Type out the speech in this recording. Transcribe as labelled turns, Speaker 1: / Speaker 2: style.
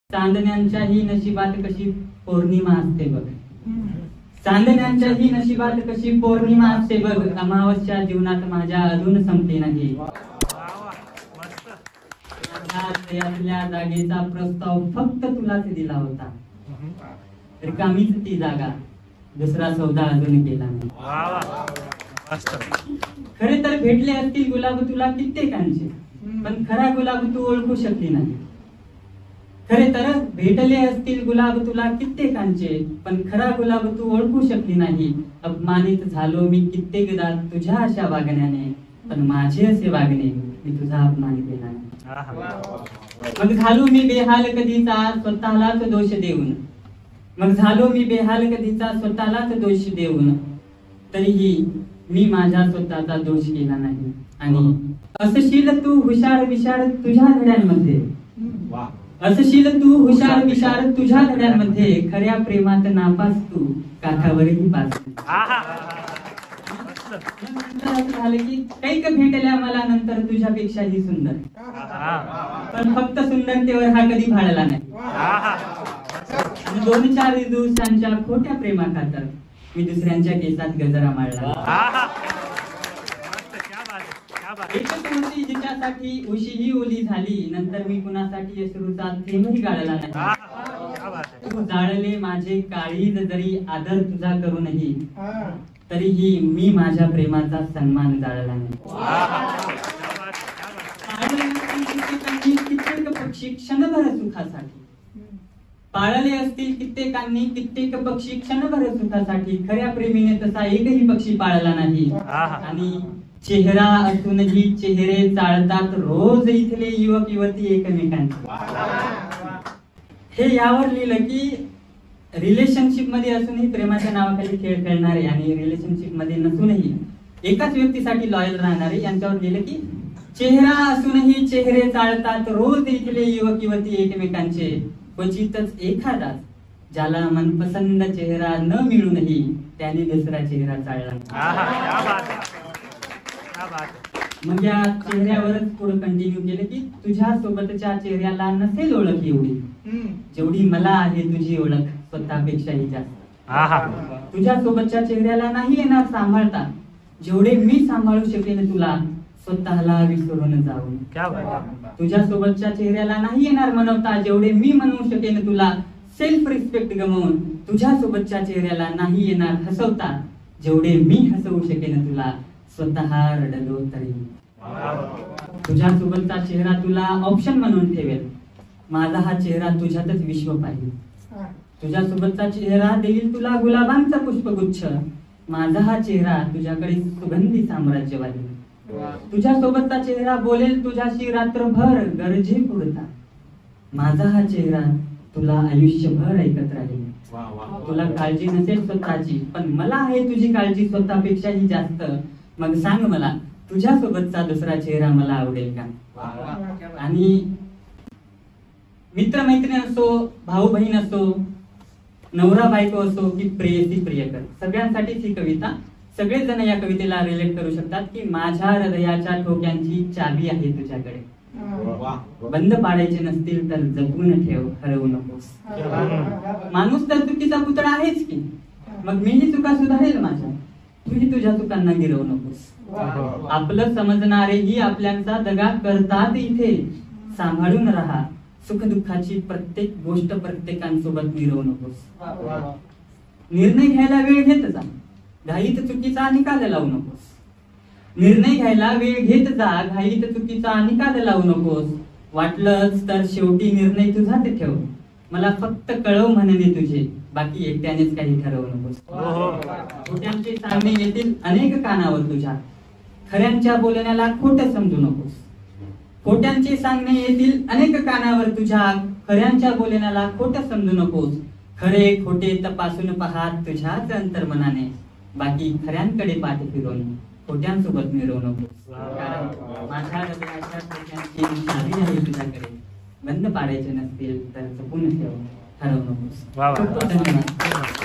Speaker 1: चांदण्यांच्याही नशिबात कशी पौर्णिमा असते बघ, चांदण्यांच्याही नशिबात कशी पौर्णिमा असते बघ, अमावस्या जीवनात माझ्या अजून संपली नाही. माझ्या जागेचा प्रस्ताव फक्त तुलाच दिला होता, रिकामीच ती जागा, दुसरा सौदा अजून केला नाही. खरे तर भेटले असतील गुलाब तुला कित्येकांचे, पण खरा गुलाब तू ओळखू शकली नाही. खरे तर भेटले असतील गुलाब तुला कित्येकांचे, पण खरा गुलाब तू ओळखू शकली नाही. अपमानित झालो मी कित्येकदा तुझ्या अशा वागण्याने, पण माझे असे वागणे मी तुझा अपमान केला नाही. मग झालो मी बेहाल कधीचा स्वतःलाच दोष देऊन, मग झालो मी बेहाल कधीचा स्वतःलाच दोष देऊन, तरीही मी माझ्या स्वतःचा दोष केला नाही. आणि असशील तू हुशार विशार तुझ्या धड्यांमध्ये, असशील तू हुशार विशार तुझ्या धड्यांमध्ये, खऱ्या प्रेमात नापास तू काठावरही पास. झालं की कैक भेटल्या मला नंतर तुझ्यापेक्षाही सुंदर, पण फक्त सुंदरतेवर हा कधी भाळला नाही. 2-4 दिवसांच्या खोट्या प्रेमा खातर मी दुसऱ्यांच्या केसात गजरा माळला. एकच होती जिच्यासाठी उशीही ओली झाली, नंतर मी कुणासाठी अश्रूचा थेंबही गाळला नाही. तू जाळले माझे काळीज जरी आदर तुझा करूनही, तरीही मी माझ्या प्रेमाचा सन्मान जाळला नाही. कित्येक पक्षी क्षणभर सुखासाठी पाळले असतील कित्येकांनी, कित्येक पक्षी क्षणभर सुखासाठी, खऱ्या प्रेमीने तसा एकही पक्षी पाळला नाही. आणि चेहरा असूनही चेहरे चाळतात रोज इथले युवक युवती एकमेकांचे. हे यावर लिहिलं की रिलेशनशिप मध्ये असूनही प्रेमाच्या नावाखाली खेळ खेळणारे आणि रिलेशनशिप मध्ये नसूनही एकाच व्यक्तीसाठी लॉयल राहणारे यांच्यावर लिहिलं की चेहरा असूनही चेहरे चाळतात रोज इथले युवक युवती एकमेकांचे, क्वचितच एखादा ज्याला मनपसंद चेहरा न मिळूनही त्याने दुसरा चेहरा चाळला. मग या चेहऱ्यावरच पुढे कंटिन्यू केलं की तुझ्या सोबतच्या चेहऱ्याला नसेल ओळख एवढी जेवढी मला आहे तुझी ओळख स्वतःपेक्षाही जास्त. तुझ्या सोबतच्या चेहऱ्याला नाही येणार सांभाळता जेवढे मी सांभाळू शकेन तुला स्वतःला विसरून जाऊन. तुझ्या सोबतच्या चेहऱ्याला नाही येणार मनवता जेवढे मी म्हणू शकेन तुला सेल्फ रिस्पेक्ट गमावून. तुझ्या सोबतच्या चेहऱ्याला नाही येणार हसवता जेवढे मी हसवू शकेन तुला स्वतः रडलो तरी. तुझ्या सोबतचा चेहरा तुला ऑप्शन म्हणून ठेवेल, माझा हा चेहरा तुझ्यातच विश्व पाहिजे. तुझ्या सोबतचा चेहरा देईल तुला गुलाबांचा पुष्पगुच्छ, माझा हा चेहरा तुझ्याकडे सुगंधी साम्राज्य वाढेल. तुझ्या सोबतचा चेहरा बोलेल तुझ्याशी रात्रभर गरजे पुरता, माझा हा चेहरा तुला आयुष्यभर ऐकत राहील. तुला काळजी नसेल स्वतःची, पण मला आहे तुझी काळजी स्वतःपेक्षाही जास्त. मग सांग मला तुझ्या सोबतचा दुसरा चेहरा मला आवडेल का? आणि मित्रमैत्रीण असो, भाऊ बहीण असो, नवरा बायको असो की प्रेयसी प्रियकर, सगळ्यांसाठीच ही कविता. सगळेजण या कवितेला रिलेट करू शकतात की माझ्या हृदयाच्या ठोक्यांची चावी आहे तुझ्याकडे, बंद पाडायचे नसतील तर जपून ठेव, हरवू नकोस. माणूस तर चुकीचा पुतळा आहेच की, मग मीही चुका सुधारेल माझ्या, तूही तुझ्या चुकांना गिरवू नकोस. आपलं समजणारेही आपल्यांचा दगा करतात इथे, सांभाळून राहा सुख दुःखाची प्रत्येक गोष्ट प्रत्येकांसोबत मिरवू नकोस. निर्णय घ्यायला वेळ घेत जा, घाईत चुकीचा निकाल लावू नकोस. निर्णय घ्यायला वेळ घेत जा, घाईत चुकीचा निकाल लावू नकोस. वाटलंच तर शेवटी निर्णय तुझाच ठेव, मला फक्त कळव म्हणणे तुझे, बाकी एकट्यानेच काही ठरवू नकोस. खोट्यांचे सांगणे येतील अनेक कानावर तुझ्या, खऱ्यांच्या बोलण्याला खोट समजू नकोस. खोट्यांचे सांगणे येतील अनेक कानावर तुझ्या, खऱ्यांच्या बोलण्याला खोट समजू नकोस. खरे खोटे तपासून पहा तुझ्याच अंतर्मनाने, बाकी खऱ्यांकडे पाठ फिरून खोट्यांसोबत मिरवू नकोस. कारण माझ्या हृदयाच्या खोट्यांची चावी आहे तुझ्याकडे, बंद पाडायचे नसतील तर जपून ठेव, हरवू नकोस.
Speaker 2: धन्यवाद.